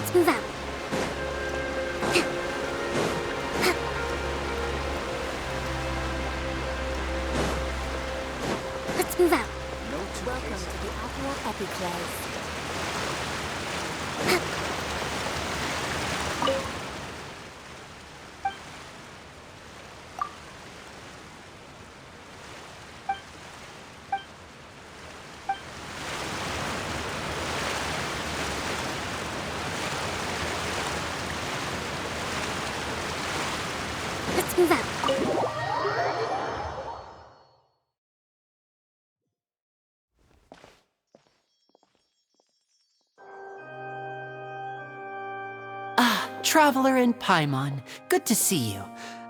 Let's move out. Let's move out. Welcome to the Opera Epiclese. Let's move out. Traveler and Paimon, good to see you.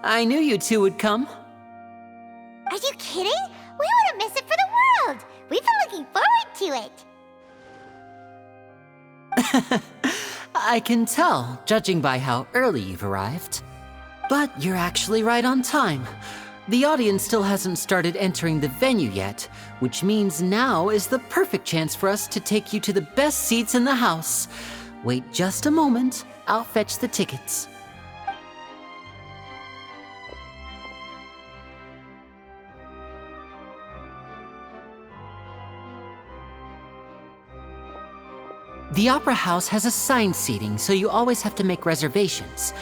I knew you two would come. Are you kidding? We wouldn't miss it for the world. We've been looking forward to it. I can tell, judging by how early you've arrived. But you're actually right on time. The audience still hasn't started entering the venue yet, which means now is the perfect chance for us to take you to the best seats in the house. Wait just a moment. I'll fetch the tickets. The Opera House has assigned seating, so you always have to make reservations.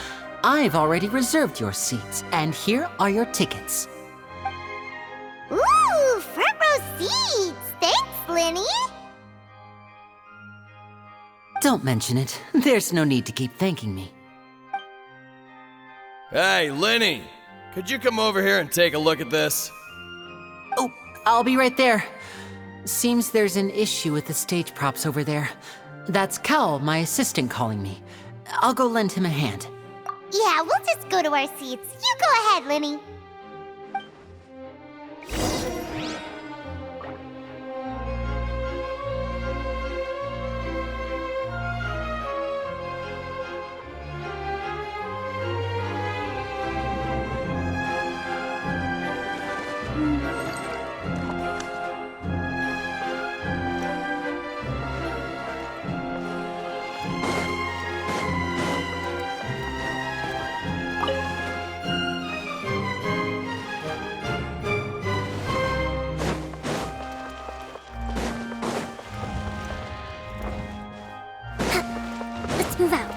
I've already reserved your seats, and here are your tickets. Ooh, front row seats. Thanks, Lenny. Don't mention it. There's no need to keep thanking me. Hey, Lenny! Could you come over here and take a look at this? Oh, I'll be right there. Seems there's an issue with the stage props over there. That's Cal, my assistant, calling me. I'll go lend him a hand. Yeah, we'll just go to our seats. You go ahead, Lenny. Let's move out.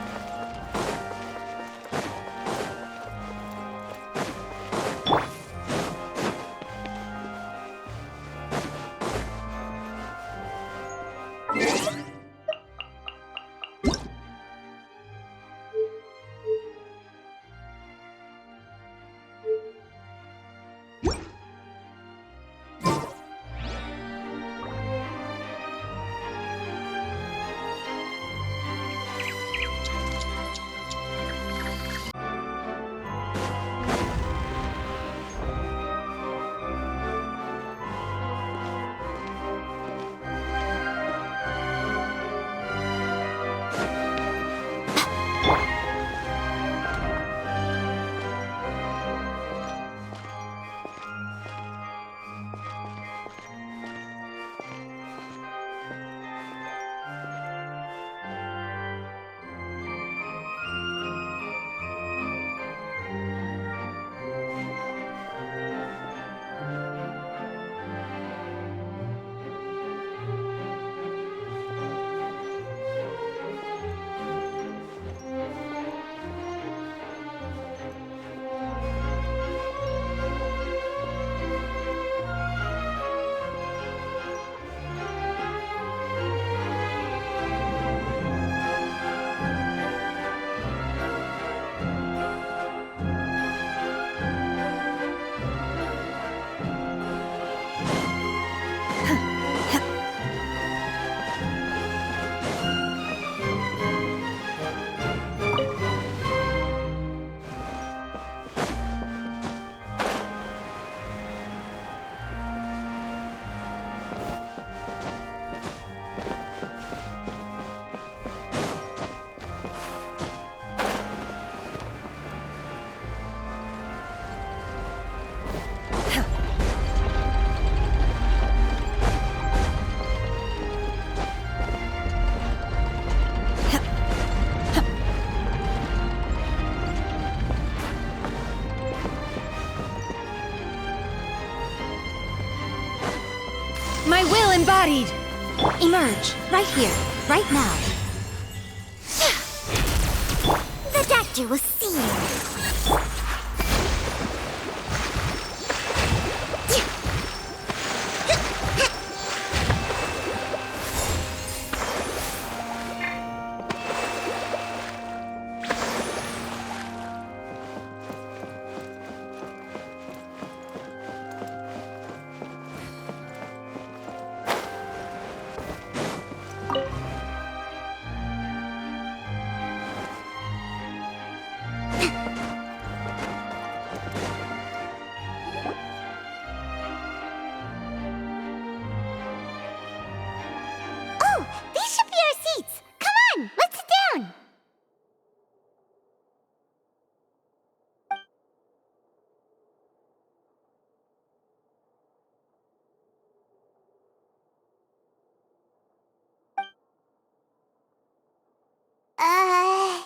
Embodied! Emerge, right here, right now. The doctor will see you. Oh, these should be our seats. Come on, let's sit down. Uh...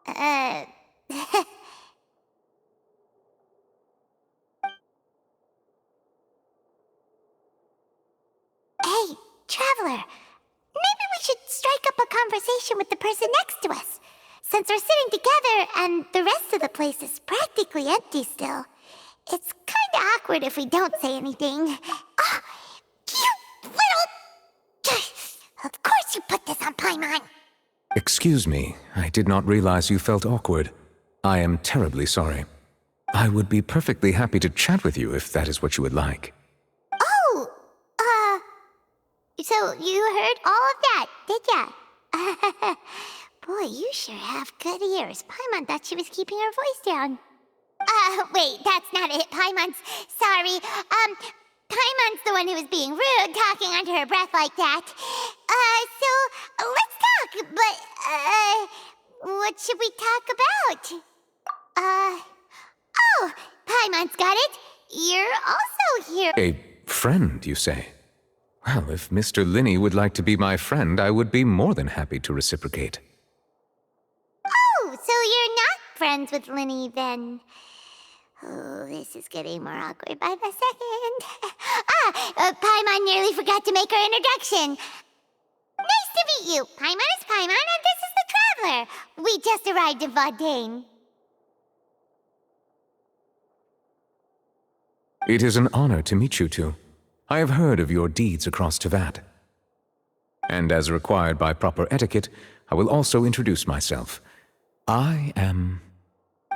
Uh... Hey, traveler. Maybe we should strike up a conversation with the person next to us. Since we're sitting together and the rest of the place is practically empty still, it's kinda awkward if we don't say anything. Oh, you little... Of course you put this on Paimon. Excuse me, I did not realize you felt awkward. I am terribly sorry. I would be perfectly happy to chat with you if that is what you would like. Oh, so you heard all of that, did ya? Boy, you sure have good ears. Paimon thought she was keeping her voice down. Wait, that's not it. Paimon's sorry. Paimon's the one who was being rude, talking under her breath like that. So let's talk, but, what should we talk about? Oh, Paimon's got it. You're also here. A friend, you say? Well, if Mr. Linney would like to be my friend, I would be more than happy to reciprocate. Oh, so you're not friends with Linney, then? Oh, this is getting more awkward by the second. Paimon nearly forgot to make her introduction. Nice to meet you. Paimon is Paimon, and this is the Traveler. We just arrived in Fontaine. It is an honor to meet you two. I have heard of your deeds across Tevat. And as required by proper etiquette, I will also introduce myself. I am...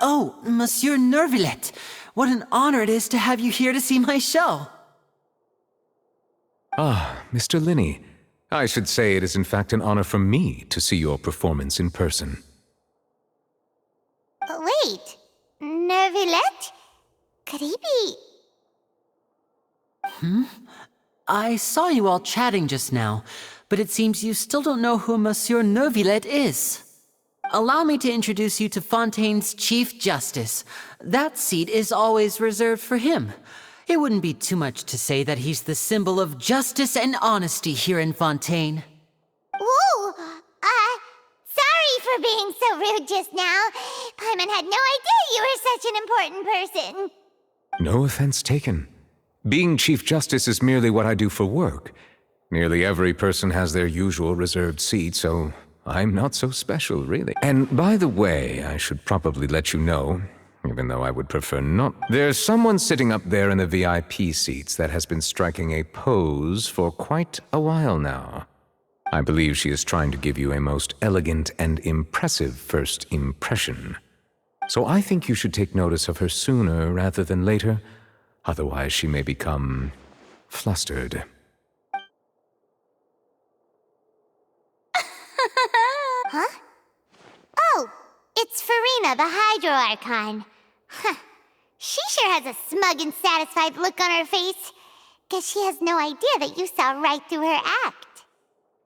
Oh, Monsieur Noirceur, what an honor it is to have you here to see my show. Ah, Mr. Linney. I should say it is in fact an honor for me to see your performance in person. Wait, Noirceur? Could he be... I saw you all chatting just now, but it seems you still don't know who Monsieur Noirceur is. Allow me to introduce you to Fontaine's Chief Justice. That seat is always reserved for him. It wouldn't be too much to say that he's the symbol of justice and honesty here in Fontaine. Whoa! Sorry for being so rude just now. Paimon had no idea you were such an important person. No offense taken. Being Chief Justice is merely what I do for work. Nearly every person has their usual reserved seat, so I'm not so special, really. And by the way, I should probably let you know, even though I would prefer not. There's someone sitting up there in the VIP seats that has been striking a pose for quite a while now. I believe she is trying to give you a most elegant and impressive first impression. So I think you should take notice of her sooner rather than later. Otherwise, she may become flustered. Huh? Oh, it's Farina, the Hydro Archon. Huh. She sure has a smug and satisfied look on her face. Guess she has no idea that you saw right through her act.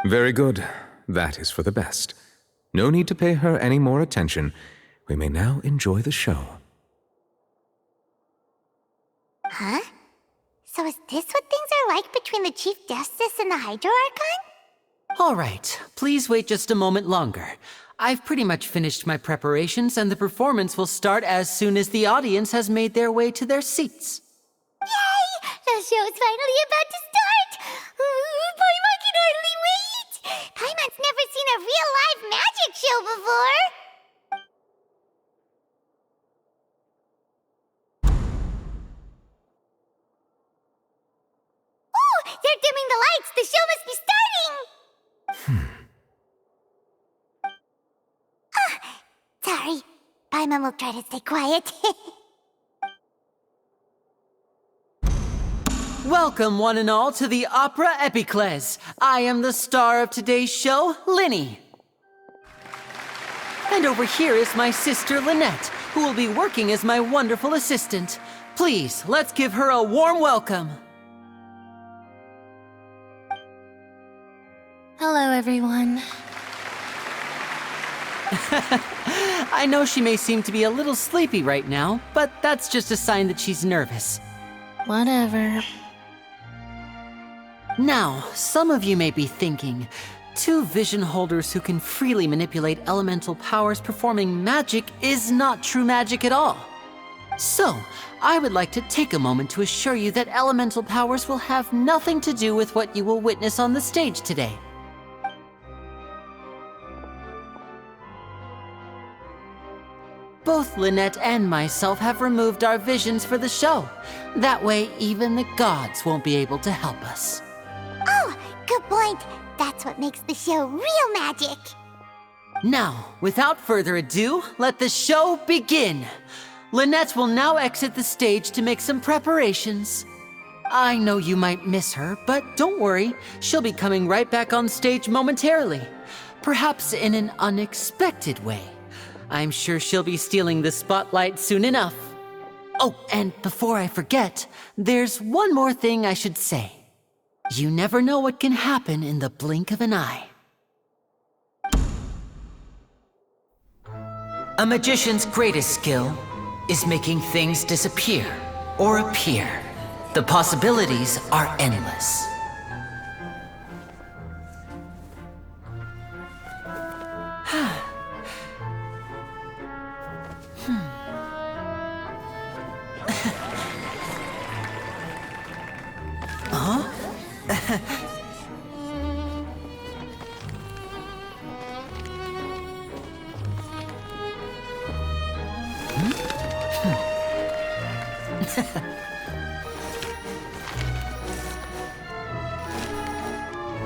Very good. That is for the best. No need to pay her any more attention. We may now enjoy the show. Huh? So is this what things are like between the Chief Justice and the Hydro Archon? All right, please wait just a moment longer. I've pretty much finished my preparations, and the performance will start as soon as the audience has made their way to their seats. Yay! The show's finally about to start! Paimon can hardly wait! Paimon's never seen a real live magic show before! Ooh! They're dimming the lights! The show must be starting! Sorry. Paimon will try to stay quiet. Welcome, one and all, to the Opera Epiclese. I am the star of today's show, Linny. And over here is my sister, Lynette, who will be working as my wonderful assistant. Please, let's give her a warm welcome. Hello, everyone. I know she may seem to be a little sleepy right now, but that's just a sign that she's nervous. Whatever. Now, some of you may be thinking, two vision holders who can freely manipulate elemental powers performing magic is not true magic at all. So, I would like to take a moment to assure you that elemental powers will have nothing to do with what you will witness on the stage today. Both Lynette and myself have removed our visions for the show. That way, even the gods won't be able to help us. Oh, good point. That's what makes the show real magic. Now, without further ado, let the show begin. Lynette will now exit the stage to make some preparations. I know you might miss her, but don't worry. She'll be coming right back on stage momentarily. Perhaps in an unexpected way. I'm sure she'll be stealing the spotlight soon enough. Oh, and before I forget, there's one more thing I should say. You never know what can happen in the blink of an eye. A magician's greatest skill is making things disappear or appear. The possibilities are endless.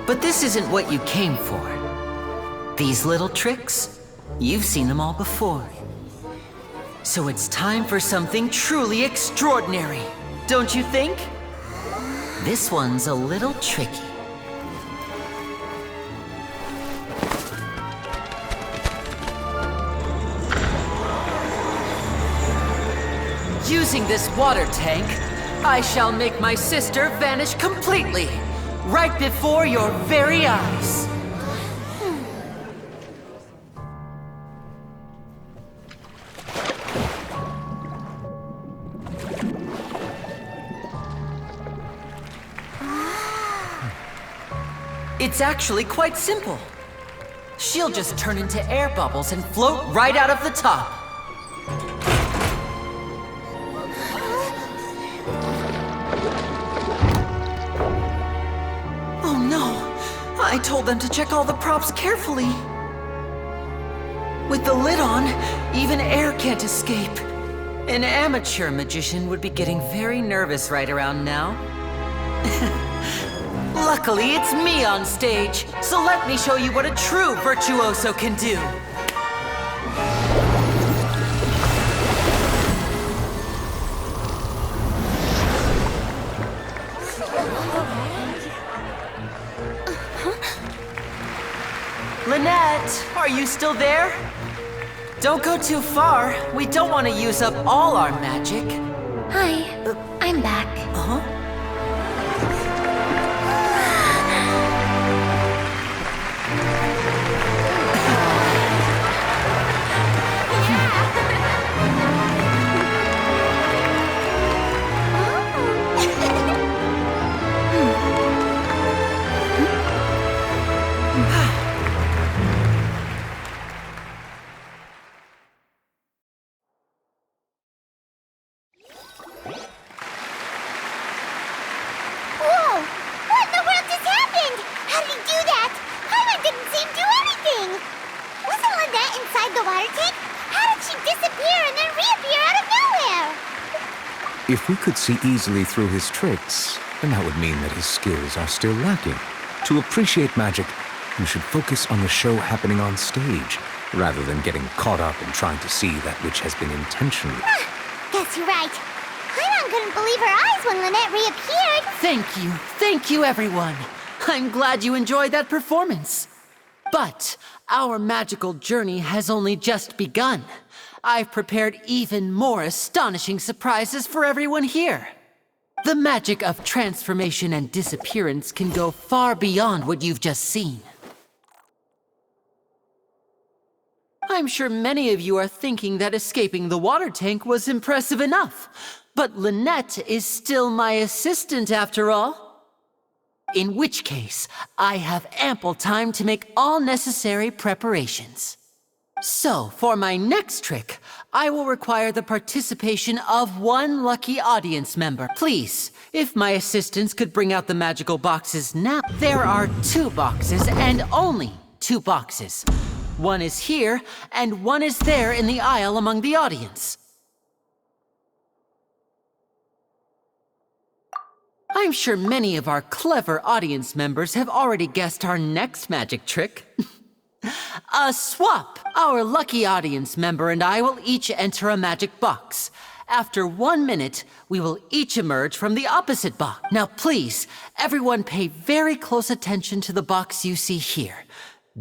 But this isn't what you came for. These little tricks, you've seen them all before. So it's time for something truly extraordinary, don't you think? This one's a little tricky. Using this water tank, I shall make my sister vanish completely, right before your very eyes. It's actually quite simple. She'll just turn into air bubbles and float right out of the top. Oh no! I told them to check all the props carefully. With the lid on, even air can't escape. An amateur magician would be getting very nervous right around now. Luckily, it's me on stage, so let me show you what a true virtuoso can do. Lynette, are you still there? Don't go too far. We don't want to use up all our magic. Hi, I'm back. Uh-huh. If we could see easily through his tricks, then that would mean that his skills are still lacking. To appreciate magic, you should focus on the show happening on stage, rather than getting caught up in trying to see that which has been intentionally. Guess you're right. Paimon couldn't believe her eyes when Lynette reappeared. Thank you everyone. I'm glad you enjoyed that performance. But our magical journey has only just begun. I've prepared even more astonishing surprises for everyone here. The magic of transformation and disappearance can go far beyond what you've just seen. I'm sure many of you are thinking that escaping the water tank was impressive enough, but Lynette is still my assistant after all. In which case, I have ample time to make all necessary preparations. So, for my next trick, I will require the participation of one lucky audience member. Please, if my assistants could bring out the magical boxes now. There are 2 boxes and only 2 boxes. One is here, and one is there in the aisle among the audience. I'm sure many of our clever audience members have already guessed our next magic trick. A swap! Our lucky audience member and I will each enter a magic box. After 1 minute, we will each emerge from the opposite box. Now please, everyone pay very close attention to the box you see here.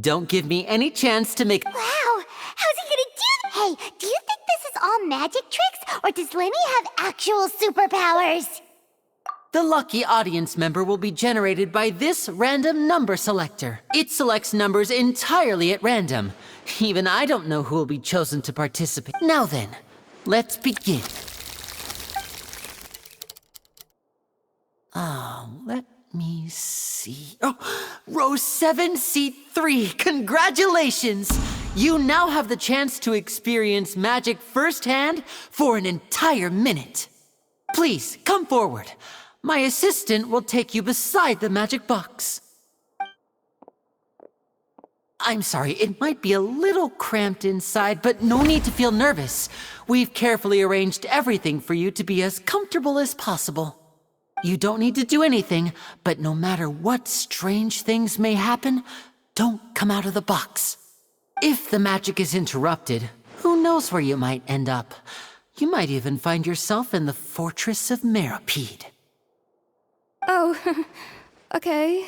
Don't give me any chance to make— Wow, how's he gonna do that? Hey, do you think this is all magic tricks, or does Lenny have actual superpowers? The lucky audience member will be generated by this random number selector. It selects numbers entirely at random. Even I don't know who will be chosen to participate. Now then, let's begin. Let me see. Oh, row 7, seat 3. Congratulations! You now have the chance to experience magic firsthand for an entire minute. Please, come forward. My assistant will take you beside the magic box. I'm sorry, it might be a little cramped inside, but no need to feel nervous. We've carefully arranged everything for you to be as comfortable as possible. You don't need to do anything, but no matter what strange things may happen, don't come out of the box. If the magic is interrupted, who knows where you might end up? You might even find yourself in the Fortress of Meropide. Oh, okay.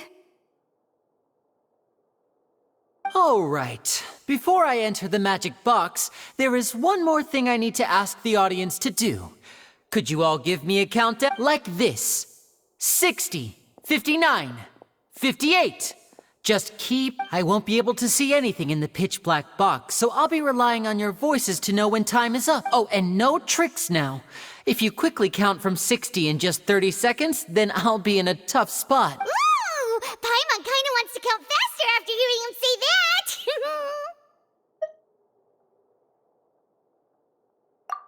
All right. Before I enter the magic box, there is one more thing I need to ask the audience to do. Could you all give me a countdown like this? 60, 59, 58. Just keep— I won't be able to see anything in the pitch black box, so I'll be relying on your voices to know when time is up. Oh, and no tricks now. If you quickly count from 60 in just 30 seconds, then I'll be in a tough spot. Ooh, Paimon kinda wants to count faster after hearing him say that.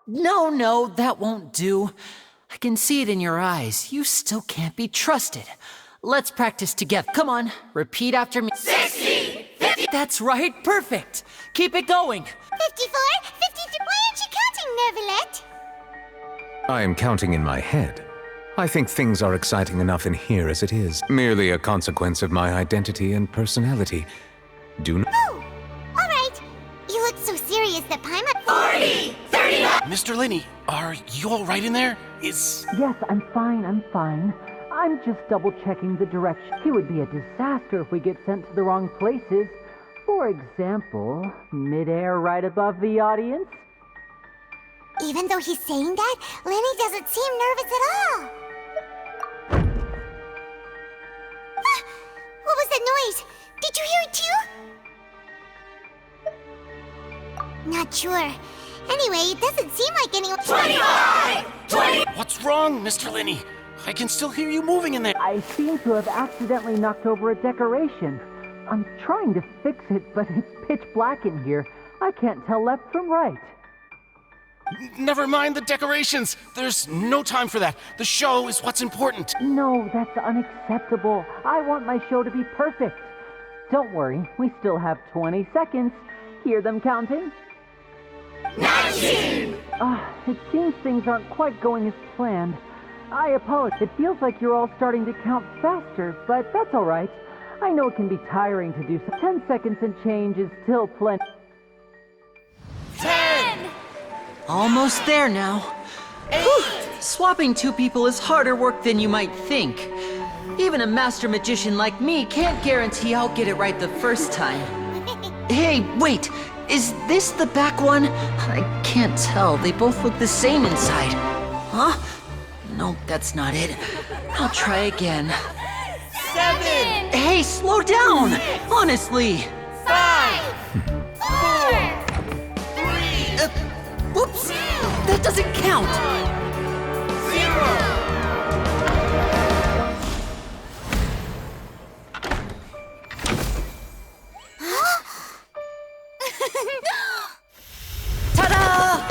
No, that won't do. I can see it in your eyes. You still can't be trusted. Let's practice together. Come on, repeat after me. 60! 50! That's right, perfect. Keep it going. 54, 53. Why aren't you counting, Nervalet? I am counting in my head. I think things are exciting enough in here as it is. Merely a consequence of my identity and personality. Do not— Oh, all right. You look so serious that Paimon— 40, 39. Mr. Linney, are you all right in there? Yes, I'm fine. I'm just double-checking the direction. It would be a disaster if we get sent to the wrong places. For example, midair right above the audience. Even though he's saying that, Lenny doesn't seem nervous at all. Ah, what was that noise? Did you hear it too? Not sure. Anyway, it doesn't seem like anyone— 25! 20! What's wrong, Mr. Linney? I can still hear you moving in there. I seem to have accidentally knocked over a decoration. I'm trying to fix it, but it's pitch black in here. I can't tell left from right. Never mind the decorations. There's no time for that. The show is what's important. No, that's unacceptable. I want my show to be perfect. Don't worry, we still have 20 seconds. Hear them counting? It seems things aren't quite going as planned. I apologize. It feels like you're all starting to count faster, but that's all right. I know it can be tiring to do so. 10 seconds and change is still plenty. 10! Almost there now. Whew. Swapping two people is harder work than you might think. Even a master magician like me can't guarantee I'll get it right the first time. Hey, wait! Is this the back one? I can't tell. They both look the same inside. Huh? Nope, that's not it. I'll try again. 7! Hey, slow down! Honestly! 5! 4! 3! Whoops! That doesn't count! 0! Ta-da!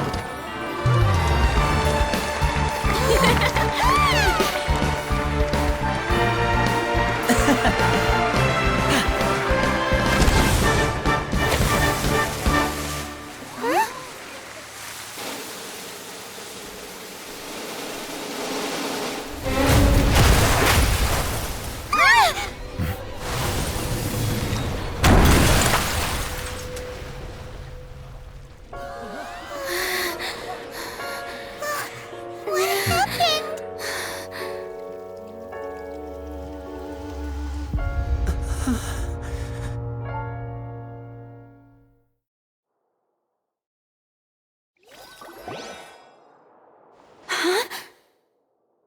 What happened?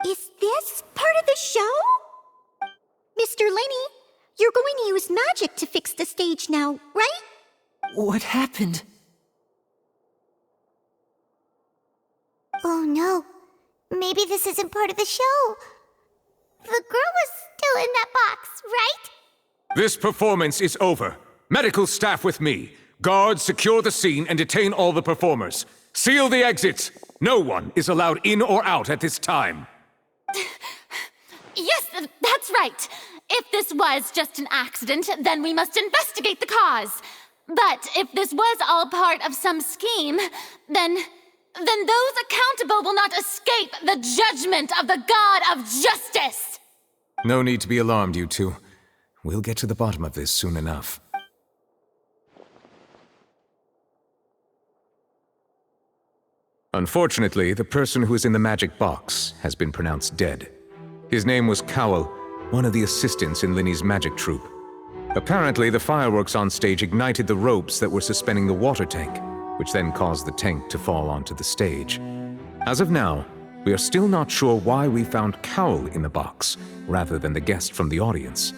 Is this part of the show? Mr. Lenny, you're going to use magic to fix the stage now, right? What happened? Oh no. Maybe this isn't part of the show. The girl was still in that box, right? This performance is over. Medical staff with me. Guards, secure the scene and detain all the performers. Seal the exits. No one is allowed in or out at this time. Yes, that's right. If this was just an accident, then we must investigate the cause. But if this was all part of some scheme, then those accountable will not escape the judgment of the God of Justice. No need to be alarmed, you two. We'll get to the bottom of this soon enough. Unfortunately, the person who is in the magic box has been pronounced dead. His name was Cowell, one of the assistants in Linny's magic troupe. Apparently, the fireworks on stage ignited the ropes that were suspending the water tank, which then caused the tank to fall onto the stage. As of now, we are still not sure why we found Cowell in the box, rather than the guest from the audience.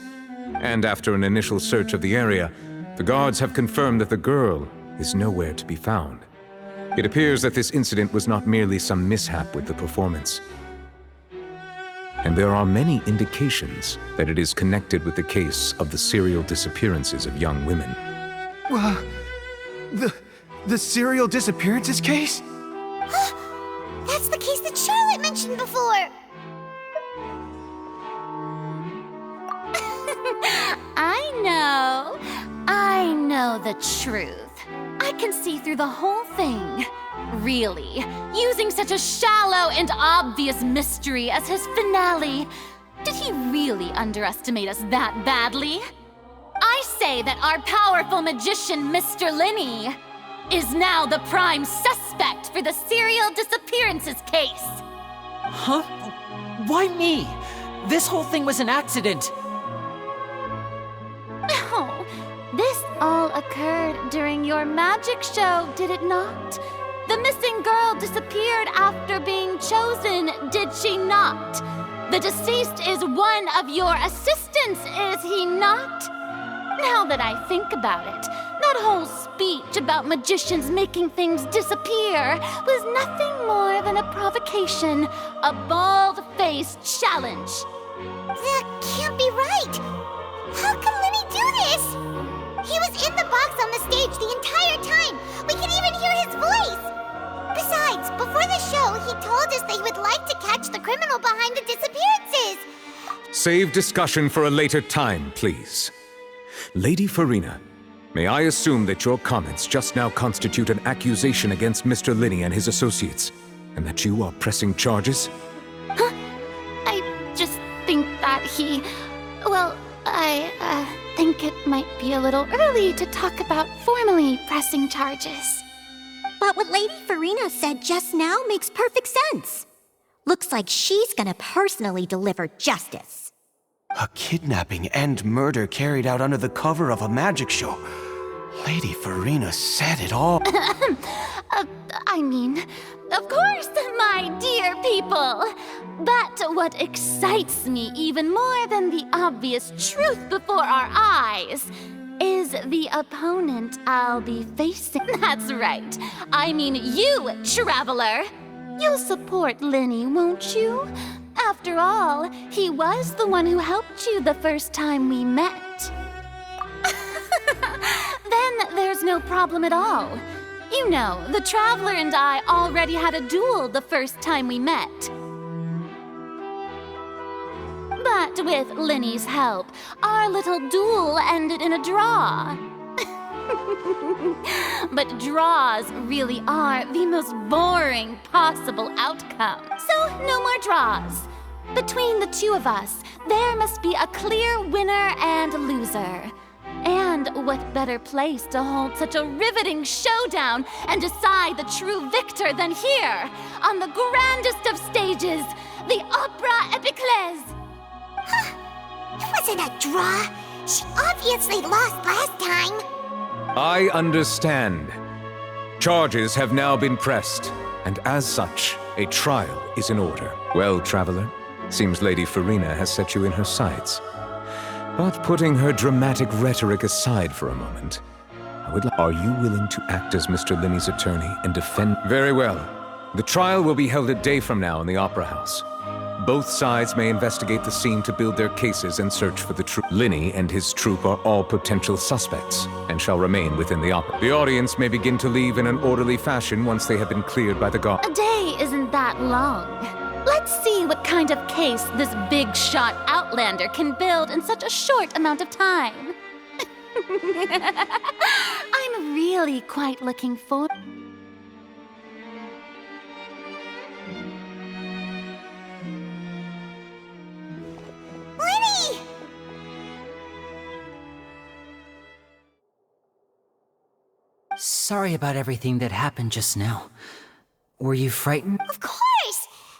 And after an initial search of the area, the guards have confirmed that the girl is nowhere to be found. It appears that this incident was not merely some mishap with the performance. And there are many indications that it is connected with the case of the serial disappearances of young women. The serial disappearances case? That's the case that Charlotte mentioned before. I know the truth. I can see through the whole thing. Really, using such a shallow and obvious mystery as his finale. Did he really underestimate us that badly? I say that our powerful magician, Mr. Lenny, is now the prime suspect for the serial disappearances case. Huh? Why me? This whole thing was an accident. No, this all occurred during your magic show, did it not? The missing girl disappeared after being chosen, did she not? The deceased is one of your assistants, is he not? Now that I think about it, that whole speech about magicians making things disappear was nothing more than a provocation, a bald-faced challenge. That can't be right. How can Lenny do this? He was in the box on the stage the entire time. We can even hear his voice. Besides, before the show, he told us that he would like to catch the criminal behind the disappearances. Save discussion for a later time, please. Lady Farina, May I assume that your comments just now constitute an accusation against Mr. Linney and his associates, and that you are pressing charges? I just think that I think it might be a little early to talk about formally pressing charges. But what Lady Farina said just now makes perfect sense. Looks like she's gonna personally deliver justice. A kidnapping and murder carried out under the cover of a magic show. Lady Farina said it all. Of course, my dear people. But what excites me even more than the obvious truth before our eyes is the opponent I'll be facing. That's right. I mean you, traveler. You'll support Linney, won't you? After all, he was the one who helped you the first time we met. Then there's no problem at all. You know, the Traveler and I already had a duel the first time we met. But with Linney's help, our little duel ended in a draw. But draws really are the most boring possible outcome. So no more draws. Between the two of us, there must be a clear winner and loser. And what better place to hold such a riveting showdown and decide the true victor than here, on the grandest of stages, the Opera Epiclese. It wasn't a draw. She obviously lost last time. I understand. Charges have now been pressed, and as such, a trial is in order. Well, Traveler, seems Lady Farina has set you in her sights. But putting her dramatic rhetoric aside for a moment, are you willing to act as Mr. Linney's attorney and defend? Very well. The trial will be held a day from now in the Opera House. Both sides may investigate the scene to build their cases and search for the truth. Linney and his troupe are all potential suspects and shall remain within the opera. The audience may begin to leave in an orderly fashion once they have been cleared by the guard. A day isn't that long. Let's see what kind of case this big-shot outlander can build in such a short amount of time. I'm really quite looking forward. Linney! Sorry about everything that happened just now. Were you frightened? Of course!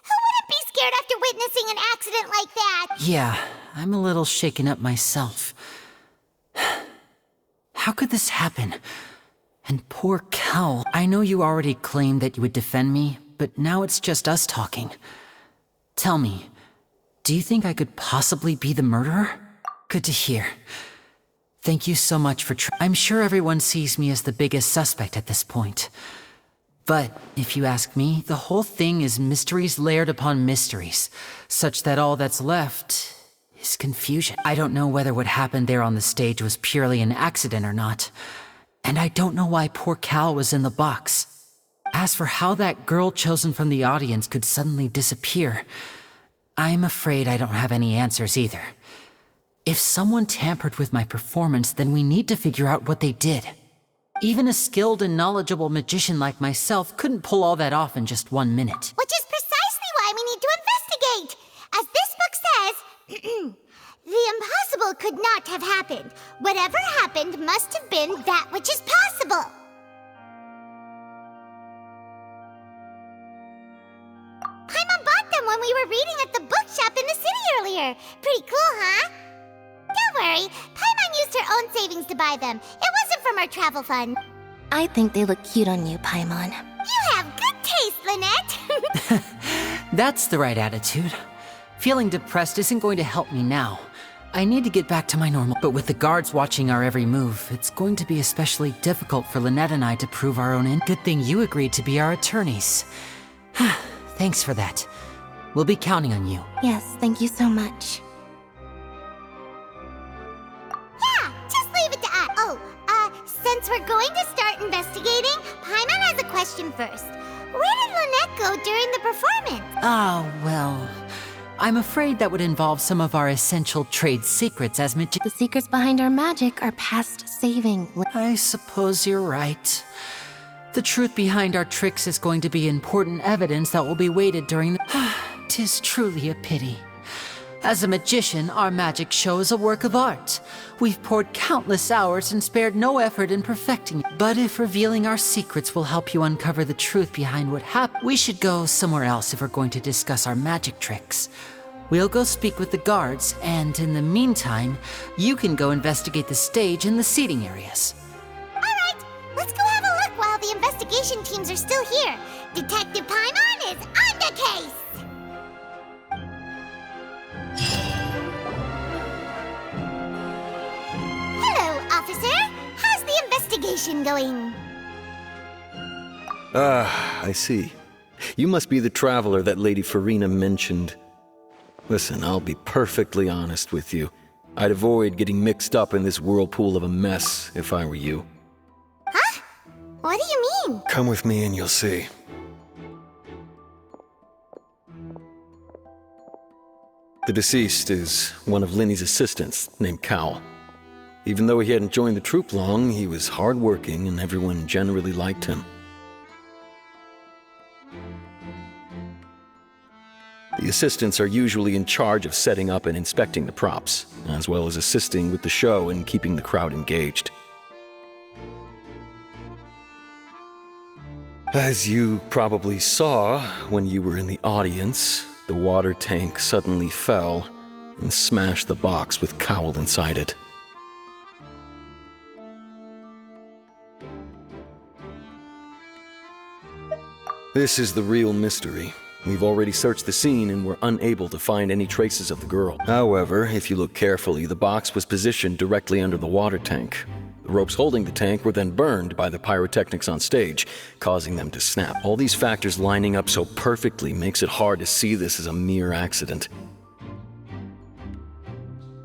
Who wouldn't be scared after witnessing an accident like that? Yeah, I'm a little shaken up myself. How could this happen? And poor Cal. I know you already claimed that you would defend me, but now it's just us talking. Tell me, do you think I could possibly be the murderer? Good to hear. Thank you so much for I'm sure everyone sees me as the biggest suspect at this point. But if you ask me, the whole thing is mysteries layered upon mysteries, such that all that's left is confusion. I don't know whether what happened there on the stage was purely an accident or not. And I don't know why poor Cal was in the box. As for how that girl chosen from the audience could suddenly disappear, I'm afraid I don't have any answers either. If someone tampered with my performance, then we need to figure out what they did. Even a skilled and knowledgeable magician like myself couldn't pull all that off in just 1 minute. Which is precisely why we need to investigate. As this book says, the impossible could not have happened. Whatever happened must have been that which is possible. Paimon bought them when we were reading at the bookshop in the city earlier. Pretty cool, huh? Don't worry, Paimon used her own savings to buy them. It wasn't from our travel fund. I think they look cute on you, Paimon. You have good taste, Lynette. That's the right attitude. Feeling depressed isn't going to help me now. I need to get back to my normal. But with the guards watching our every move, it's going to be especially difficult for Lynette and I to prove our own Good thing you agreed to be our attorneys. Thanks for that. We'll be counting on you. Yes, thank you so much. Yeah, just leave it to us. Since we're going to start investigating, Paimon has a question first. Where did Lynette go during the performance? Oh, well, I'm afraid that would involve some of our essential trade secrets as The secrets behind our magic are past saving. I suppose you're right. The truth behind our tricks is going to be important evidence that will be weighted during the... 'Tis truly a pity. As a magician, our magic show is a work of art. We've poured countless hours and spared no effort in perfecting it. But if revealing our secrets will help you uncover the truth behind what happened, we should go somewhere else if we're going to discuss our magic tricks. We'll go speak with the guards, and in the meantime, you can go investigate the stage and the seating areas. All right, let's go have a look while the investigation teams are still here. Detective Paimon is on the case. Hello, officer. How's the investigation going? Ah, I see. You must be the traveler that Lady Farina mentioned. Listen, I'll be perfectly honest with you. I'd avoid getting mixed up in this whirlpool of a mess if I were you. Huh? What do you mean? Come with me and you'll see. The deceased is one of Linny's assistants named Cal. Even though he hadn't joined the troupe long, he was hardworking and everyone generally liked him. The assistants are usually in charge of setting up and inspecting the props, as well as assisting with the show and keeping the crowd engaged. As you probably saw when you were in the audience, the water tank suddenly fell and smashed the box with Cowl inside it. This is the real mystery. We've already searched the scene and were unable to find any traces of the girl. However, if you look carefully, the box was positioned directly under the water tank. The ropes holding the tank were then burned by the pyrotechnics on stage, causing them to snap. All these factors lining up so perfectly makes it hard to see this as a mere accident.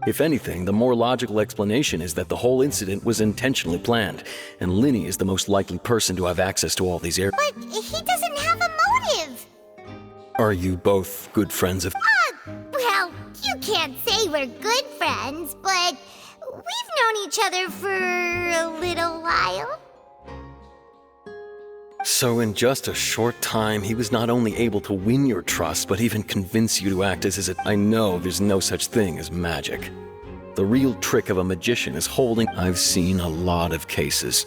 If anything, the more logical explanation is that the whole incident was intentionally planned, and Linny is the most likely person to have access to all these areas. But he doesn't have a motive. Are you both good friends of... Well, you can't say we're good friends, but we've known each other for a little while. So in just a short time, he was not only able to win your trust, but even convince you to act as his... I know there's no such thing as magic. The real trick of a magician is holding... I've seen a lot of cases,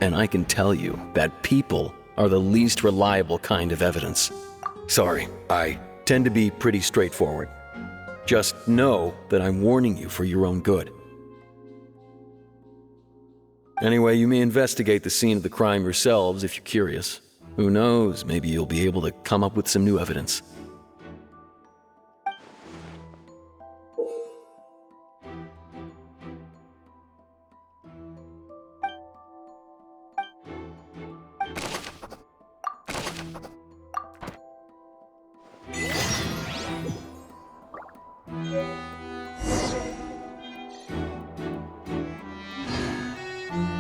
and I can tell you that people are the least reliable kind of evidence. Sorry, I tend to be pretty straightforward. Just know that I'm warning you for your own good. Anyway, you may investigate the scene of the crime yourselves if you're curious. Who knows, maybe you'll be able to come up with some new evidence. Yeah.